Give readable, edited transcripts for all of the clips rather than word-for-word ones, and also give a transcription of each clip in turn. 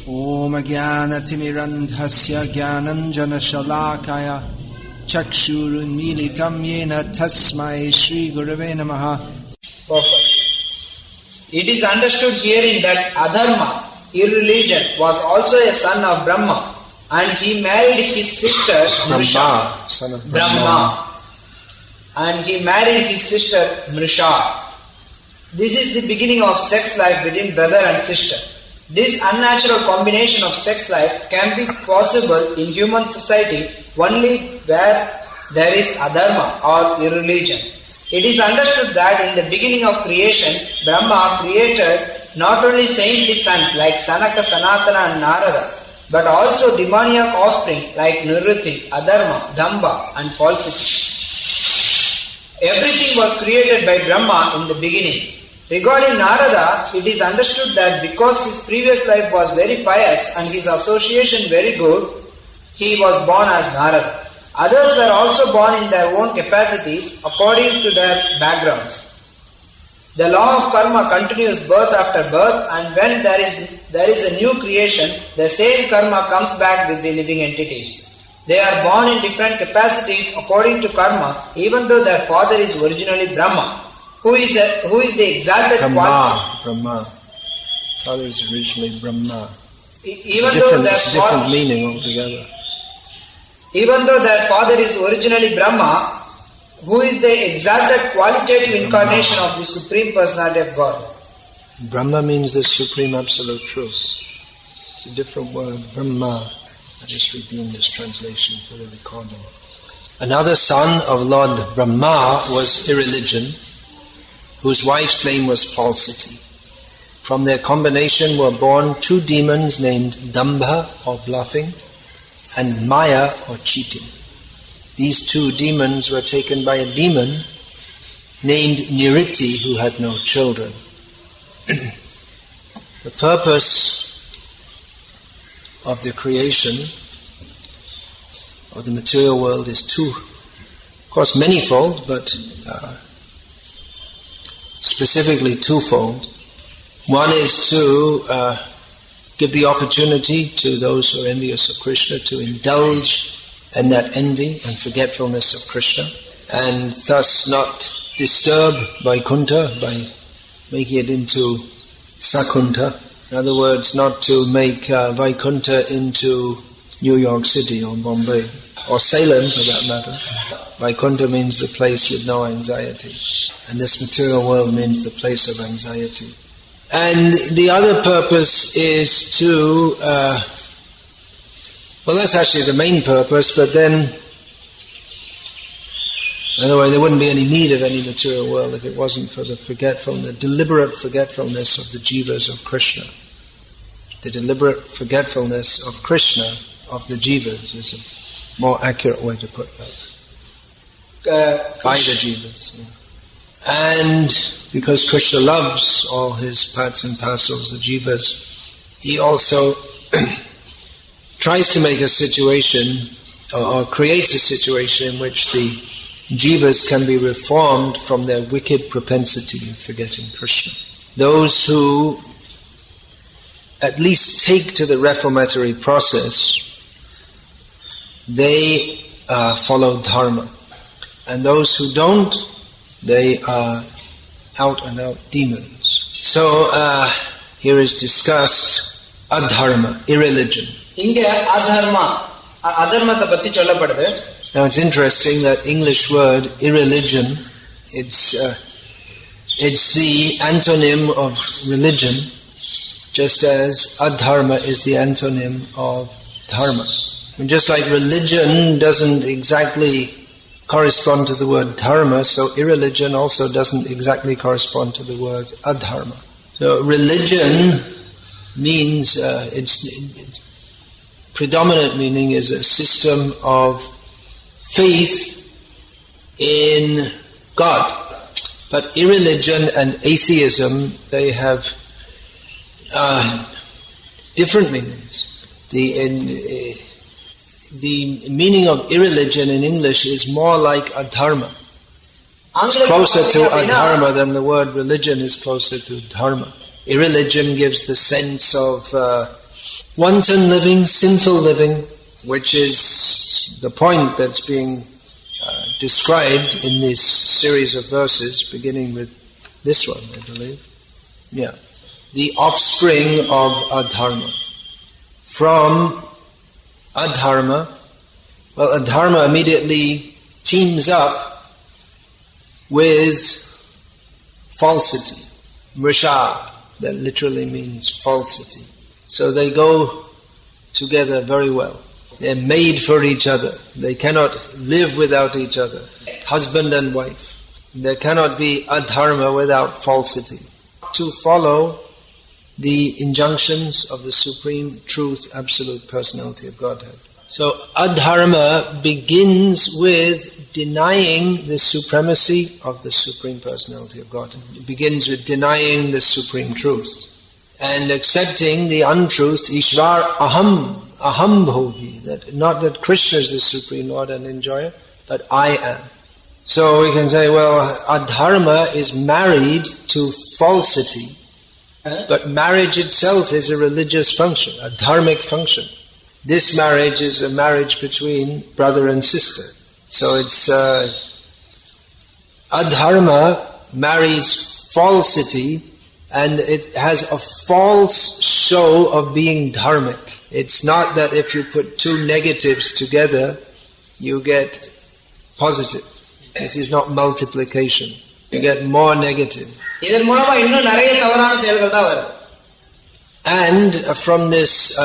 Om Jnanatimirandhasya Jnananjana Shalakaya Chakshurunmilitam Yena Tasmai Shri Gurave Namaha. Perfect. It is understood herein that Adharma, irreligion, was also a son of Brahma, and he married his sister Brahma, son of Brahma. And he married his sister Mrisha. This is the beginning of sex life between brother and sister. This unnatural combination of sex life can be possible in human society only where there is adharma or irreligion. It is understood that in the beginning of creation, Brahma created not only saintly sons like Sanaka, Sanatana and Narada, but also demoniac offspring like Nirriti, Adharma, Damba and falsity. Everything was created by Brahma in the beginning. Regarding Narada, it is understood that because his previous life was very pious and his association very good, he was born as Narada. Others were also born in their own capacities according to their backgrounds. The law of karma continues birth after birth, and when there is a new creation, the same karma comes back with the living entities. They are born in different capacities according to karma, even though their father is originally Brahma. Who is the exalted Brahma. Father is originally Brahma. Even though their different meaning altogether. Even though their father is originally Brahma, who is the exalted qualitative incarnation of the Supreme Personality of God? Brahma means the Supreme Absolute Truth. It's a different word, Brahma. I just read the English translation for the recording. Another son of Lord Brahma was irreligion, whose wife's name was falsity. From their combination were born two demons named Dambha, or bluffing, and Maya, or cheating. These two demons were taken by a demon named Nirriti, who had no children. The purpose of the creation of the material world is of course manifold, but specifically twofold. One is to give the opportunity to those who are envious of Krishna to indulge in that envy and forgetfulness of Krishna, and thus not disturb Vaikuntha by making it into Sakuntha. In other words, not to make Vaikuntha into New York City or Bombay or Salem for that matter. Vaikuntha means the place with no anxiety, and this material world means the place of anxiety. And the other purpose is to, well, that's actually the main purpose, but then, otherwise there wouldn't be any need of any material world if it wasn't for the deliberate forgetfulness of the jivas of Krishna. The deliberate forgetfulness of Krishna, of the jivas, is a more accurate way to put that. By the jivas. Yeah. And because Krishna loves all his parts and parcels, the jivas, he also tries to make a situation, or creates a situation in which the jivas can be reformed from their wicked propensity of forgetting Krishna. Those who at least take to the reformatory process, they follow dharma. And those who don't, they are out and out demons. So here is discussed adharma, irreligion. Now it's interesting that English word irreligion, it's the antonym of religion, just as adharma is the antonym of dharma. And just like religion doesn't exactly correspond to the word dharma, so irreligion also doesn't exactly correspond to the word adharma. So religion means, its predominant meaning is a system of faith in God. But irreligion and atheism, they have different meanings. The meaning of irreligion in English is more like adharma. It's closer to adharma than the word religion is closer to dharma. Irreligion gives the sense of Wanton living, sinful living, which is the point that's being described in this series of verses, beginning with this one, I believe. Yeah. The offspring of adharma. From adharma, well, adharma immediately teams up with falsity. Mrisha, that literally means falsity. So they go together very well. They're made for each other. They cannot live without each other. Husband and wife. There cannot be adharma without falsity. To follow the injunctions of the Supreme Truth, Absolute Personality of Godhead. So adharma begins with denying the supremacy of the Supreme Personality of Godhead. It begins with denying the Supreme Truth and accepting the untruth, Ishvar Aham Bhogi, that not that Krishna is the Supreme Lord and Enjoyer, but I am. So we can say, well, adharma is married to falsity, but marriage itself is a religious function, a dharmic function. This marriage is a marriage between brother and sister. So it's adharma marries falsity, and it has a false show of being dharmic. It's not that if you put two negatives together, you get positive. This is not multiplication. You get more negative. And from this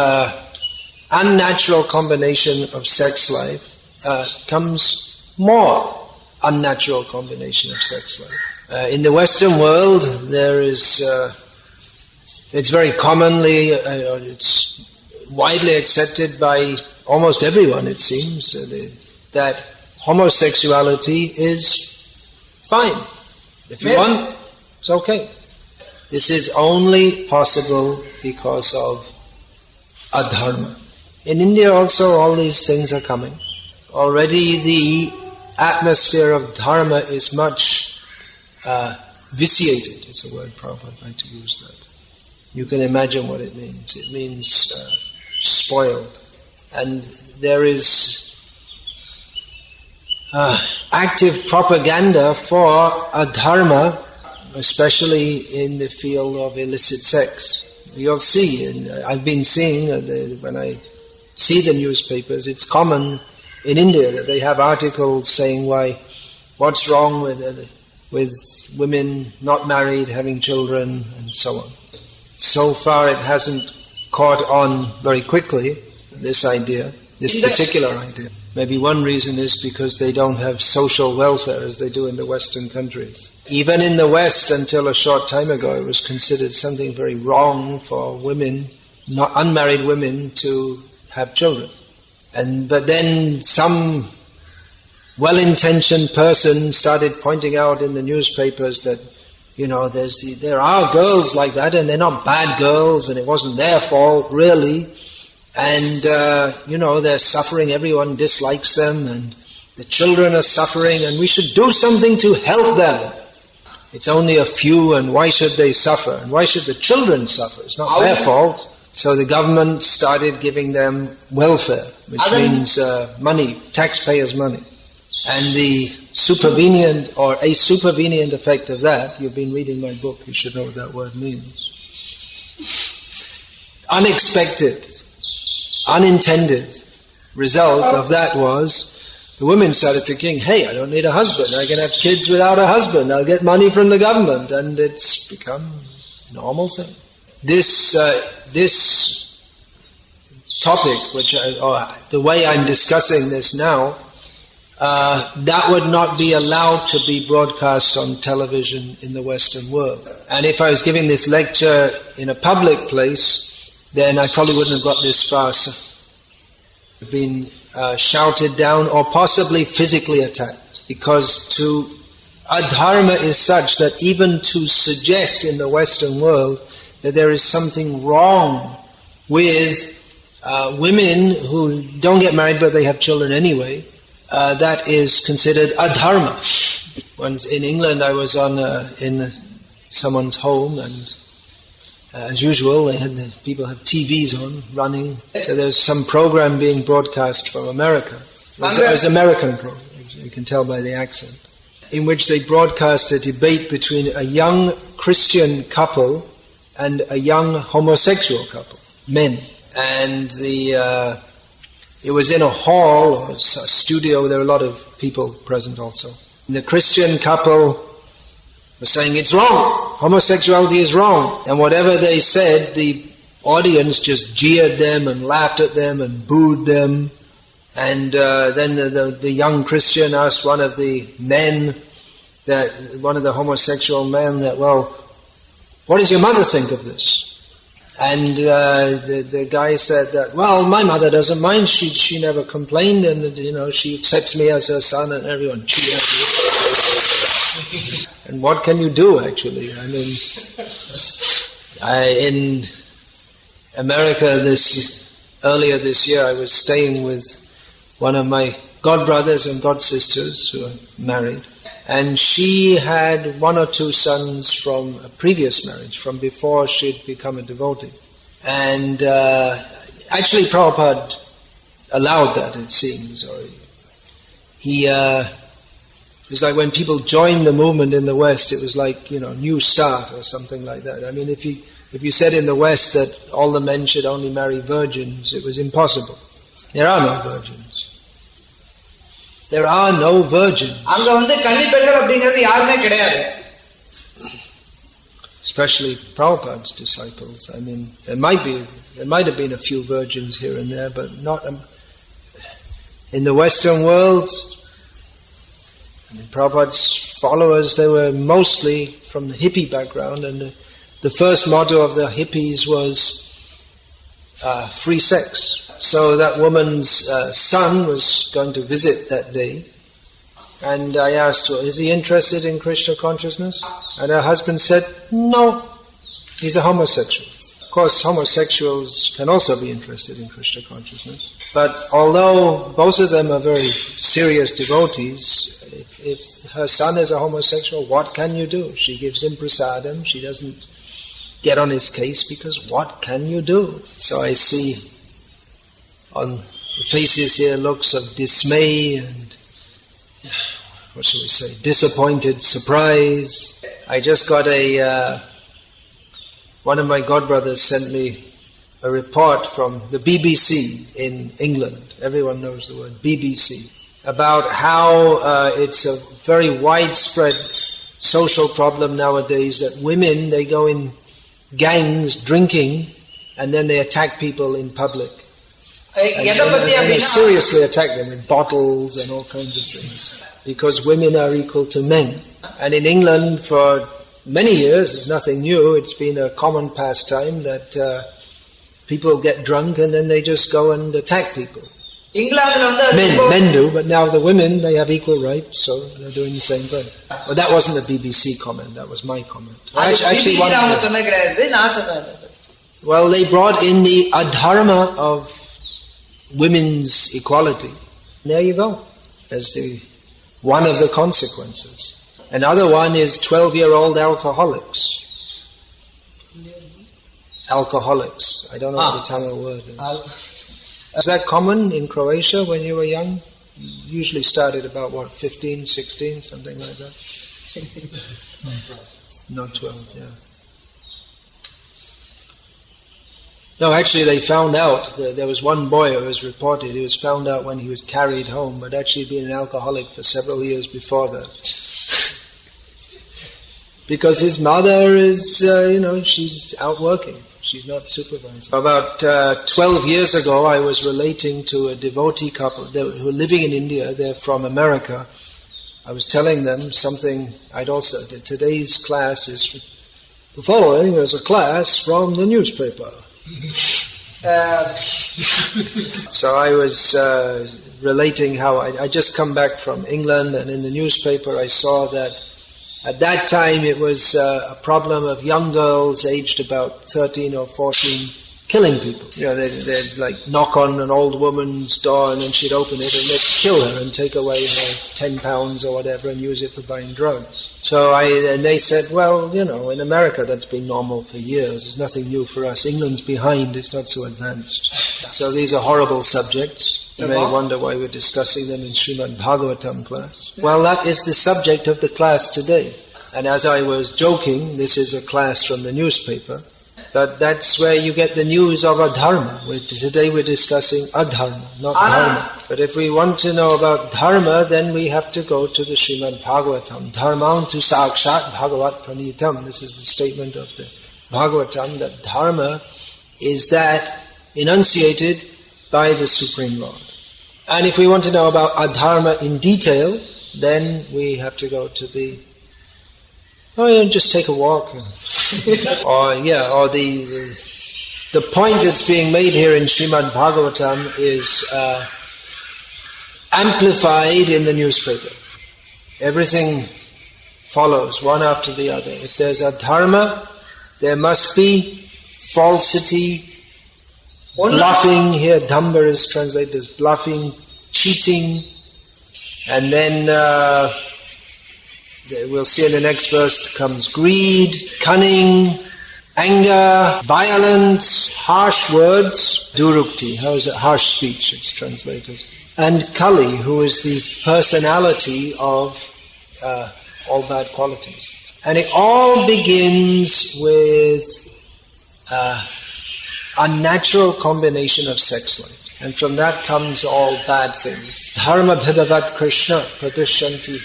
unnatural combination of sex life comes more unnatural combination of sex life. In the Western world, there is, it's very commonly, it's widely accepted by almost everyone, it seems, that homosexuality is fine. If you want, it's okay. This is only possible because of adharma. In India also all these things are coming. Already the atmosphere of dharma is much vitiated. It's a word Prabhupada would like to use that. You can imagine what it means. It means spoiled. And there is active propaganda for adharma, especially in the field of illicit sex. You'll see, and I've been seeing, when I see the newspapers, it's common in India that they have articles saying what's wrong with women not married, having children, and so on. So far it hasn't caught on very quickly, this idea, this particular idea. Maybe one reason is because they don't have social welfare as they do in the Western countries. Even in the West, until a short time ago, it was considered something very wrong for women, not unmarried women, to have children. But then some well-intentioned person started pointing out in the newspapers that, there are girls like that, and they're not bad girls, and it wasn't their fault, really. And, they're suffering, everyone dislikes them, and the children are suffering, and we should do something to help them. It's only a few, and why should they suffer? And why should the children suffer? It's not their fault. So the government started giving them welfare, which means money, taxpayers' money. And the supervenient or a supervenient effect of that, you've been reading my book, you should know what that word means. Unexpected, unintended result of that was the women started thinking, hey, I don't need a husband, I can have kids without a husband, I'll get money from the government, and it's become a normal thing. This topic, the way I'm discussing this now, that would not be allowed to be broadcast on television in the Western world. And if I was giving this lecture in a public place, then I probably wouldn't have got this far. So I've been shouted down or possibly physically attacked, because adharma is such that even to suggest in the Western world that there is something wrong with women who don't get married but they have children anyway, that is considered adharma. Once in England I was in someone's home, and As usual, people have TVs on, running. So there's some program being broadcast from America. It was an American program, you can tell by the accent, in which they broadcast a debate between a young Christian couple and a young homosexual couple, men. And it was in a hall or a studio. There were a lot of people present also. And the Christian couple was saying, it's wrong, homosexuality is wrong. And whatever they said, the audience just jeered them and laughed at them and booed them. And then the young Christian asked one of the men, one of the homosexual men, that, well, what does your mother think of this? And the guy said that, well, my mother doesn't mind, she never complained, and she accepts me as her son, and everyone cheered. And what can you do, actually? I mean, in America earlier this year, I was staying with one of my godbrothers and godsisters who are married. And she had one or two sons from a previous marriage, from before she'd become a devotee. And actually Prabhupada allowed that, it seems. Or it was like when people joined the movement in the West, it was like, New Start or something like that. I mean, if you said in the West that all the men should only marry virgins, it was impossible. There are no virgins. There are no virgins. Especially Prabhupada's disciples. I mean, there might have been a few virgins here and there, but not in the Western world. I mean, Prabhupada's followers, they were mostly from the hippie background, and the first motto of the hippies was free sex. So that woman's son was going to visit that day, and I asked her, is he interested in Krishna consciousness? And her husband said, no, he's a homosexual. Of course, homosexuals can also be interested in Krishna consciousness. But although both of them are very serious devotees, if her son is a homosexual, what can you do? She gives him prasadam, she doesn't get on his case, because what can you do? So I see on the faces here looks of dismay and, what shall we say, disappointed surprise. I just got one of my godbrothers sent me a report from the BBC in England. Everyone knows the word BBC. About how it's a very widespread social problem nowadays that women, they go in gangs drinking and then they attack people in public. And they seriously attack them with bottles and all kinds of things, because women are equal to men. And in England for many years, it's nothing new, it's been a common pastime that people get drunk and then they just go and attack people. Men do, but now the women, they have equal rights, so they're doing the same thing. Well, that wasn't a BBC comment, that was my comment. Well, they brought in the adharma of women's equality. There you go. There's one of the consequences. Another one is 12-year-old alcoholics. Alcoholics. I don't know what the Tamil word is. Is that common in Croatia when you were young? You usually started about 15, 16, something like that? Not 12, yeah. No, actually they found out, there was one boy who was reported, he was found out when he was carried home, but actually he'd been an alcoholic for several years before that. Because his mother is, she's out working. She's not supervising. About 12 years ago, I was relating to a devotee couple who are living in India. They're from America. I was telling them something I'd also did. Today's class is the following is a class from the newspaper. So I was relating how I just come back from England, and in the newspaper I saw that at that time it was a problem of young girls aged about 13 or 14 killing people. They'd like knock on an old woman's door and then she'd open it and they'd kill her and take away her £10 or whatever and use it for buying drugs. And they said, well, in America that's been normal for years. There's nothing new for us. England's behind. It's not so advanced. So these are horrible subjects. You may wonder why we're discussing them in Srimad Bhagavatam class. Well, that is the subject of the class today. And as I was joking, this is a class from the newspaper. But that's where you get the news of adharma. Today we're discussing adharma, not dharma. But if we want to know about dharma, then we have to go to the Srimad Bhagavatam. Dharmam tu sakshat bhagavat pranitam. This is the statement of the Bhagavatam, that dharma is that enunciated by the Supreme Lord. And if we want to know about adharma in detail, then we have to go to the just take a walk. Or the point that's being made here in Srimad Bhagavatam is amplified in the newspaper. Everything follows one after the other. If there's adharma, there must be falsity, bluffing. Here, dhamma is translated as bluffing, cheating, and then we'll see in the next verse comes greed, cunning, anger, violence, harsh words, durukti. How is it? Harsh speech, it's translated. And Kali, who is the personality of all bad qualities. And it all begins with unnatural combination of sex life. And from that comes all bad things. Dharma bhibavat Krishna pradushanti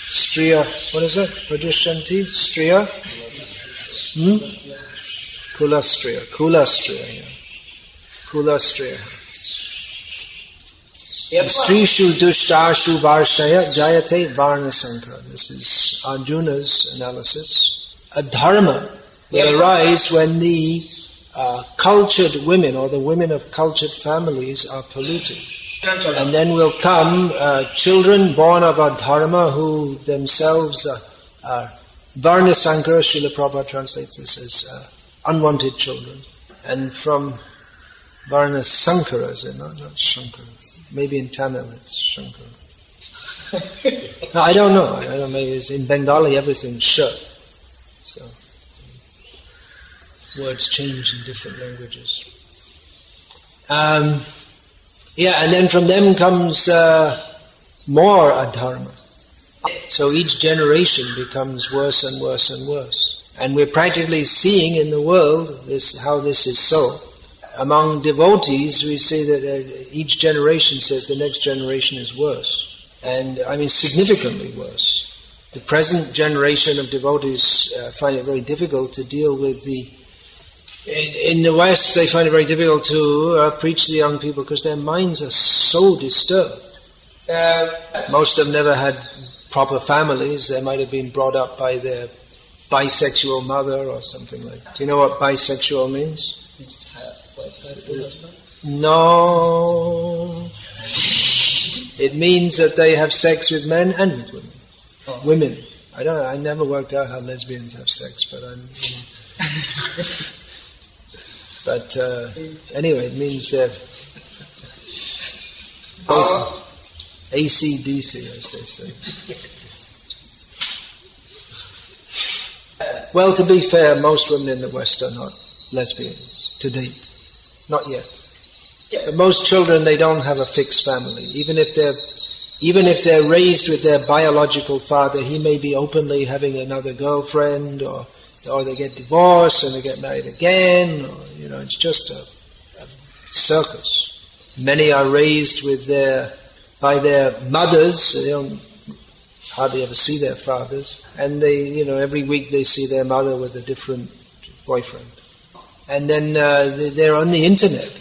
striya. What is it? Pradushanti striya? Kula striya. Strishu dushtashu varshaya jayate varna sankara. This is Arjuna's analysis. A dharma will arise when the cultured women or the women of cultured families are polluted. And then will come children born of adharma who themselves are varna sankara. Srila Prabhupada translates this as unwanted children. And from varna sankara, is it? Not shankara. Maybe in Tamil it's shankara. No, I don't know. Maybe it's in Bengali everything's sh. So words change in different languages. And then from them comes more adharma. So each generation becomes worse and worse and worse. And we're practically seeing in the world how this is so. Among devotees, we see that each generation says the next generation is worse. And significantly worse. The present generation of devotees find it very difficult to deal with in the West, they find it very difficult to preach to the young people because their minds are so disturbed. Most of them never had proper families. They might have been brought up by their bisexual mother or something like that. Do you know what bisexual means? No. It means that they have sex with men and with women. Women. I never worked out how lesbians have sex, but But anyway, it means they're both AC/DC, as they say. Well, to be fair, most women in the West are not lesbians to date. Not yet. But most children, they don't have a fixed family. Even if they're raised with their biological father, he may be openly having another girlfriend, or they get divorced and they get married again, or it's just a circus. Many are raised by their mothers, so they don't hardly ever see their fathers, and they, every week they see their mother with a different boyfriend. And then they're on the internet.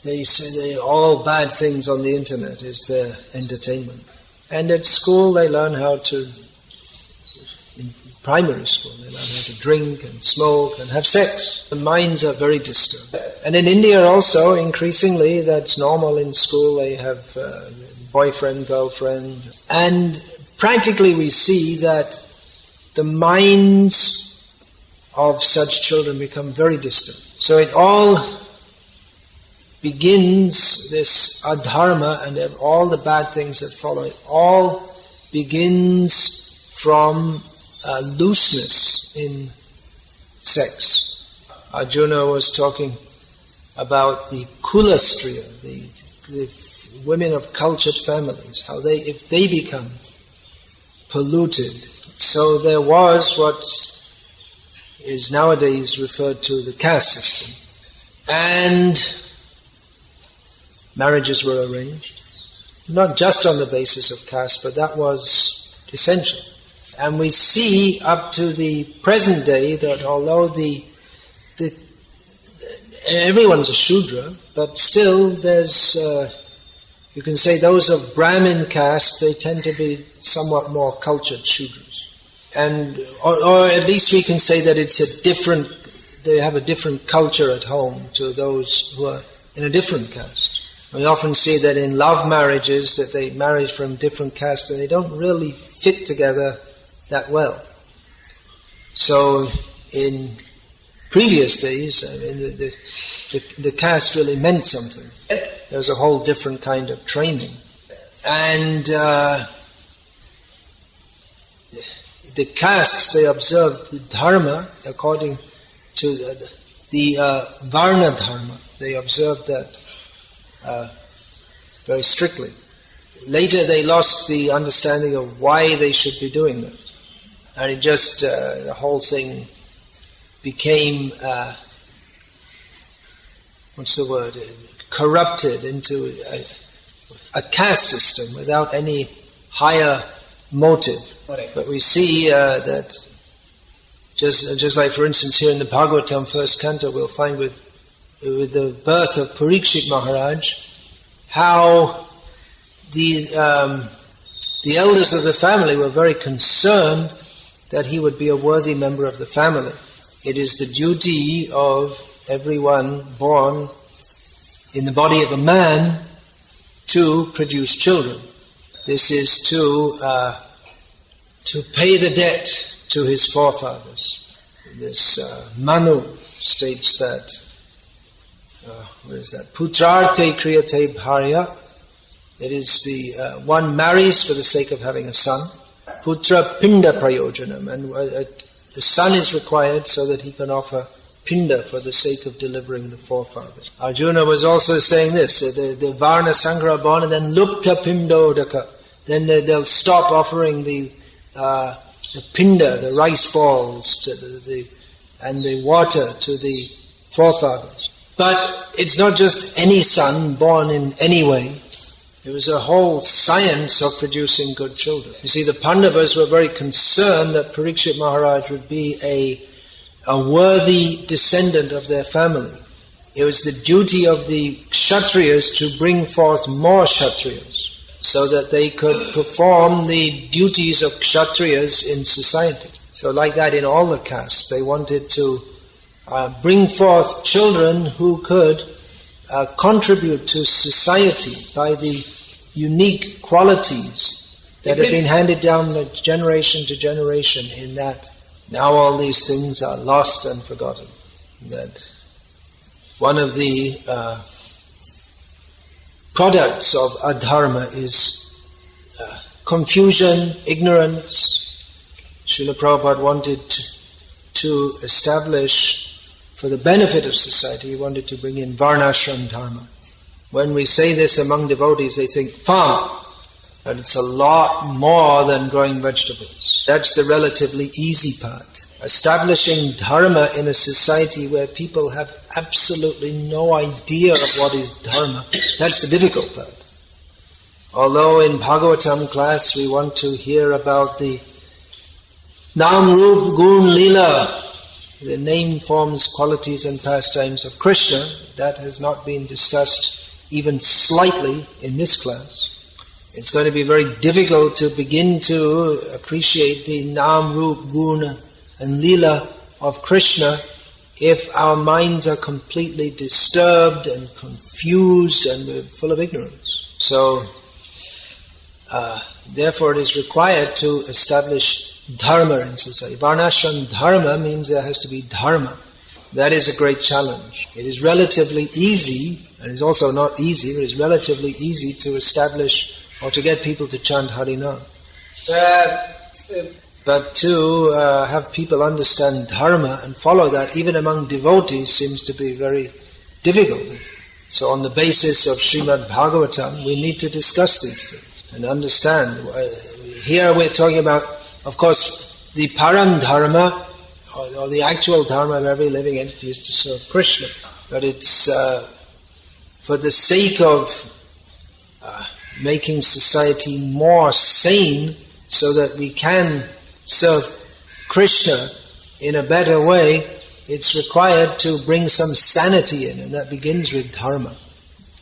They say all bad things on the internet is their entertainment. And at school they learn how to. In primary school, they learn how to drink and smoke and have sex. The minds are very disturbed. And in India also, increasingly, that's normal in school. They have boyfriend, girlfriend. And practically we see that the minds of such children become very distant. So it all begins, this adharma and all the bad things that follow, it all begins from looseness in sex. Arjuna was talking about the kulastriya, the women of cultured families, how if they become polluted. So there was what is nowadays referred to the caste system. And marriages were arranged, not just on the basis of caste, but that was essential. And we see up to the present day that although everyone's a Shudra, but still there's, you can say those of Brahmin caste, they tend to be somewhat more cultured Shudras. And, or at least we can say that it's they have a different culture at home to those who are in a different caste. We often see that in love marriages that they marry from different castes and they don't really fit together that well. So in previous days, I mean, the caste really meant something. There was a whole different kind of training. And the castes, they observed the dharma according to the varna dharma. They observed that very strictly. Later they lost the understanding of why they should be doing that. And it just, the whole thing became, corrupted into a caste system without any higher motive. Correct. But we see that just like for instance here in the Bhagavatam first canto, we'll find with the birth of Parikshit Maharaj, how the elders of the family were very concerned that he would be a worthy member of the family. It is the duty of everyone born in the body of a man to produce children. This is to pay the debt to his forefathers. This Manu states that, Putrarte kriyate bharya. It is the one marries for the sake of having a son. Putra pinda prayojanam, and the son is required so that he can offer pinda for the sake of delivering the forefathers. Arjuna was also saying this, the varna sangra born and then lupta pindodaka. Then they'll stop offering the pinda, the rice balls, to and the water to the forefathers. But it's not just any son born in any way. There was a whole science of producing good children. You see, the Pandavas were very concerned that Parikshit Maharaj would be a worthy descendant of their family. It was the duty of the Kshatriyas to bring forth more Kshatriyas, so that they could perform the duties of Kshatriyas in society. So like that in all the castes, they wanted to bring forth children who could contribute to society by the unique qualities that have been handed down generation to generation in that. Now all these things are lost and forgotten. That one of the products of adharma is confusion, ignorance. Srila Prabhupada wanted to establish, for the benefit of society, he wanted to bring in varnashram dharma. When we say this among devotees, they think farm, but it's a lot more than growing vegetables. That's the relatively easy part. Establishing dharma in a society where people have absolutely no idea of what is dharma, that's the difficult part. Although in Bhagavatam class we want to hear about the Nam Rup Gun Lila, the name, forms, qualities and pastimes of Krishna, that has not been discussed even slightly in this class. It's going to be very difficult to begin to appreciate the Nam, Rup, Guna and Lila of Krishna if our minds are completely disturbed and confused and we're full of ignorance. So, therefore it is required to establish dharma in society. Varnashram dharma means there has to be dharma. That is a great challenge. It is relatively easy, and it's also not easy, but it's relatively easy to establish or to get people to chant Harinam. But to have people understand dharma and follow that, even among devotees, seems to be very difficult. So on the basis of Srimad Bhagavatam, we need to discuss these things and understand. Here we're talking about, of course, the param dharma, or the actual dharma of every living entity is to serve Krishna. But it's for the sake of making society more sane so that we can serve Krishna in a better way, it's required to bring some sanity in, and that begins with dharma.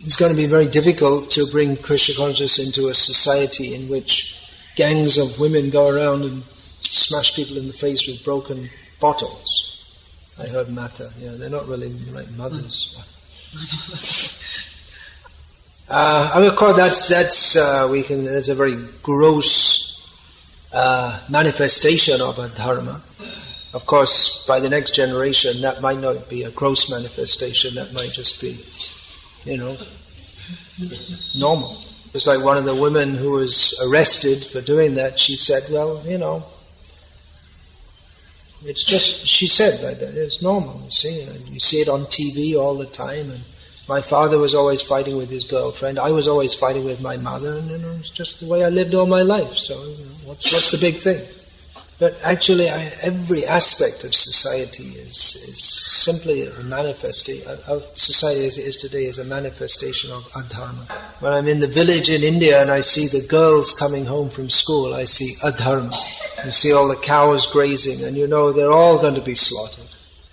It's going to be very difficult to bring Krishna consciousness into a society in which gangs of women go around and smash people in the face with broken bottles. I heard matter. Yeah, they're not really like mothers. Of course, that's a very gross manifestation of a dharma. Of course, by the next generation, that might not be a gross manifestation. That might just be, normal. It's like one of the women who was arrested for doing that. She said, "Well, it's just," she said, like that, it's normal. You see it on TV all the time. And my father was always fighting with his girlfriend. I was always fighting with my mother, and it's just the way I lived all my life. So, what's the big thing? But actually, every aspect of society is simply a manifestation of society as it is today, is a manifestation of adharma. When I'm in the village in India and I see the girls coming home from school, I see adharma. You see all the cows grazing, and they're all going to be slaughtered.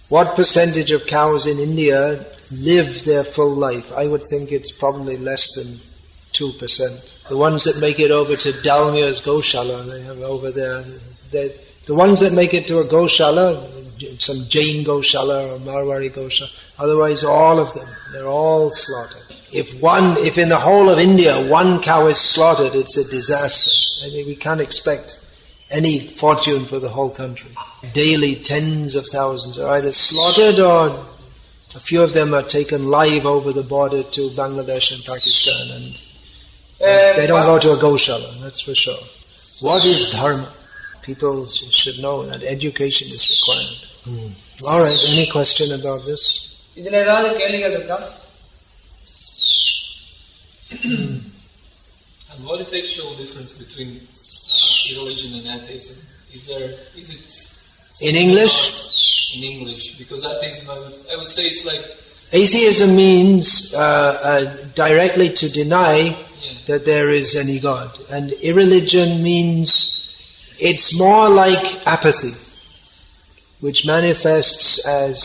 What percentage of cows in India live their full life? I would think it's probably less than 2%. The ones that make it over to Dalmia's Goshala, they have over there. The ones that make it to a Goshala, some Jain Goshala or Marwari Goshala, otherwise all of them, they're all slaughtered. If in the whole of India one cow is slaughtered, it's a disaster. I think we can't expect any fortune for the whole country. Daily tens of thousands are either slaughtered or a few of them are taken live over the border to Bangladesh and Pakistan, and they don't go to a Goshala, that's for sure. What is dharma? People should know that education is required. Alright, any question about this? இதுல ஏதாவது கேள்விகள் இருக்கா? And what is the actual difference between religion and atheism? Is it in English? In English, because atheism, I would say it's like... Atheism means directly to deny that there is any God. And irreligion means it's more like apathy, which manifests as...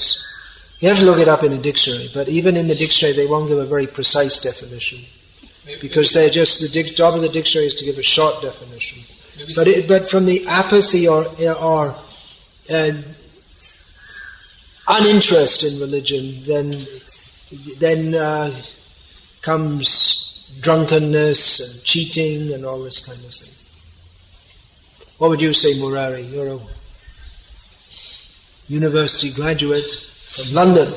You have to look it up in a dictionary, but even in the dictionary they won't give a very precise definition. Because they're just, the job of the dictionary is to give a short definition. But from the apathy or uninterest in religion, then comes drunkenness and cheating and all this kind of thing. What would you say, Murari? You're a university graduate from London.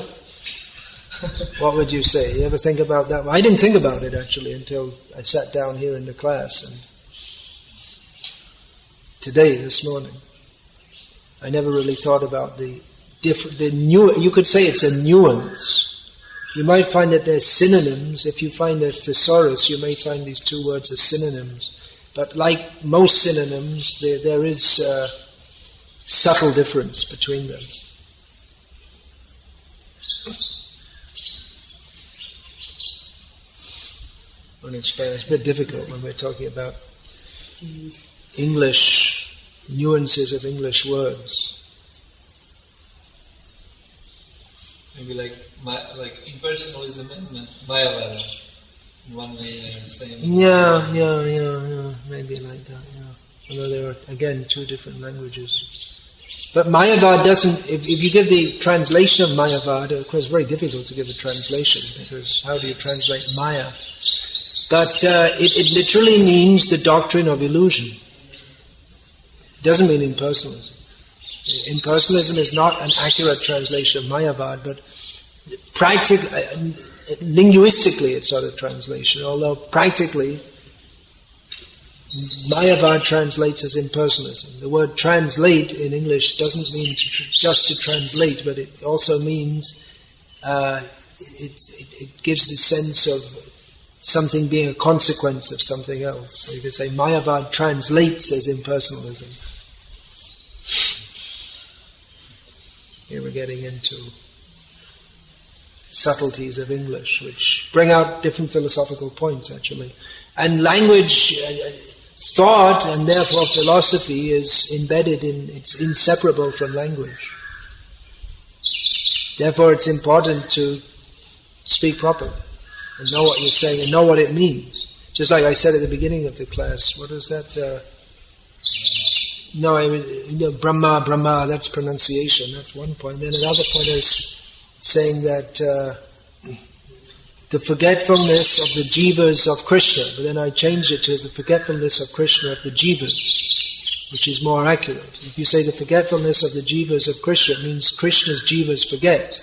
What would you say? You ever think about that? I didn't think about it actually until I sat down here in the class and this morning. I never really thought about you could say it's a nuance. You might find that there's synonyms. If you find a thesaurus, you may find these two words as synonyms. But like most synonyms, there is a subtle difference between them. It's a bit difficult when we're talking about English, nuances of English words. Maybe like impersonalism and Mayavada. In one way they're the same. Yeah. Maybe like that, yeah. Although there are, again, two different languages. But Mayavad doesn't, if you give the translation of Mayavad, of course it's very difficult to give a translation, because how do you translate Maya? But it literally means the doctrine of illusion. It doesn't mean impersonalism. Impersonalism is not an accurate translation of Mayavad, but linguistically it's not a translation, although practically Mayavad translates as impersonalism. The word translate in English doesn't mean just to translate, but it also means it gives the sense of something being a consequence of something else. So you could say Mayavad translates as impersonalism. Here we're getting into subtleties of English, which bring out different philosophical points, actually. And language, thought, and therefore philosophy is embedded it's inseparable from language. Therefore it's important to speak properly, and know what you're saying, and know what it means. Just like I said at the beginning of the class, what was that? Brahma, that's pronunciation, that's one point. Then another point is saying that the forgetfulness of the jivas of Krishna, but then I changed it to the forgetfulness of Krishna of the jivas, which is more accurate. If you say the forgetfulness of the jivas of Krishna, it means Krishna's jivas forget.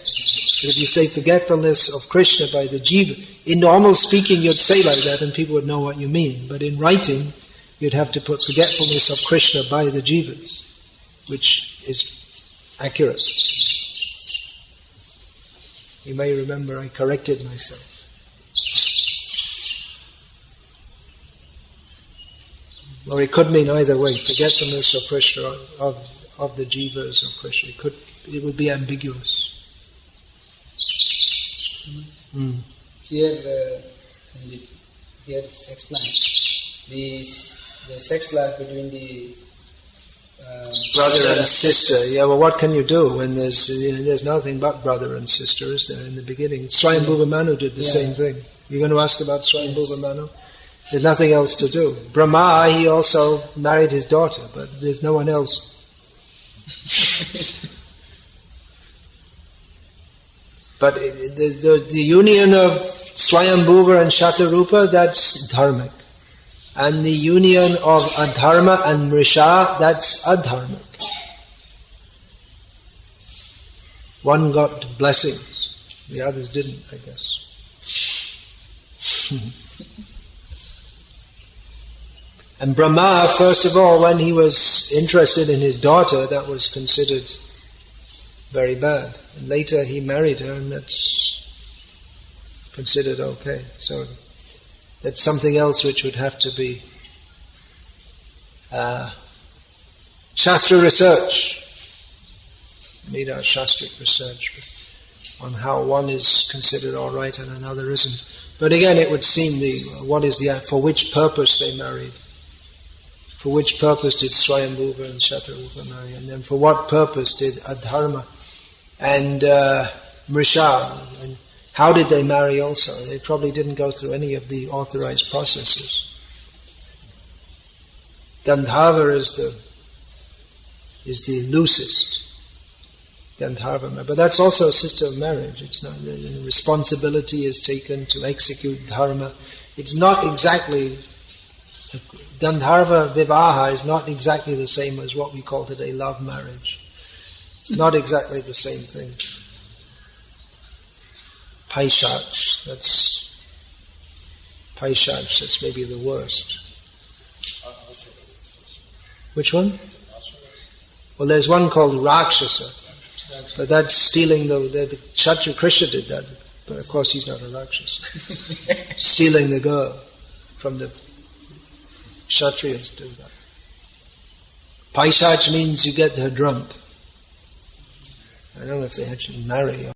But if you say forgetfulness of Krishna by the jiva, in normal speaking you'd say like that and people would know what you mean, but in writing you'd have to put forgetfulness of Krishna by the jivas, which is accurate. You may remember I corrected myself. Or it could mean either way, forgetfulness of Krishna, of the jivas of Krishna. It would be ambiguous. Here it's explained the sex life between the brother and sister. Yeah, well, what can you do when there's nothing but brother and sister, is there, in the beginning? Swayambhuva Manu did the same thing. You're going to ask about Swayambhuva Manu? There's nothing else to do. Brahma, he also married his daughter, but there's no one else. But the union of Swayambhuva and Shatarupa, that's dharmic. And the union of adharma and mrisha, that's adharmic. One got blessings, the others didn't, I guess. And Brahma, first of all, when he was interested in his daughter, that was considered very bad. And later he married her, and that's considered okay. So that's something else which would have to be Shastra research. We need our Shastric research on how one is considered all right and another isn't. But again, it would seem for which purpose they married. For which purpose did Swayambhuva and Shatarupa marry? And then for what purpose did Adharma and Mrisha? And how did they marry also? They probably didn't go through any of the authorized processes. Gandharva is the loosest. Gandharva. But that's also a system of marriage. It's not, the responsibility is taken to execute dharma. It's not exactly... Gandharva Vivaha is not exactly the same as what we call today love marriage. It's not exactly the same thing. Paishach, that's maybe the worst. Which one? Well, there's one called Rakshasa, but that's stealing the Kshatriya. Krishna did that, but of course he's not a Rakshasa. Stealing the girl from the Kshatriyas do that. Paishach means you get her drunk. I don't know if they actually marry.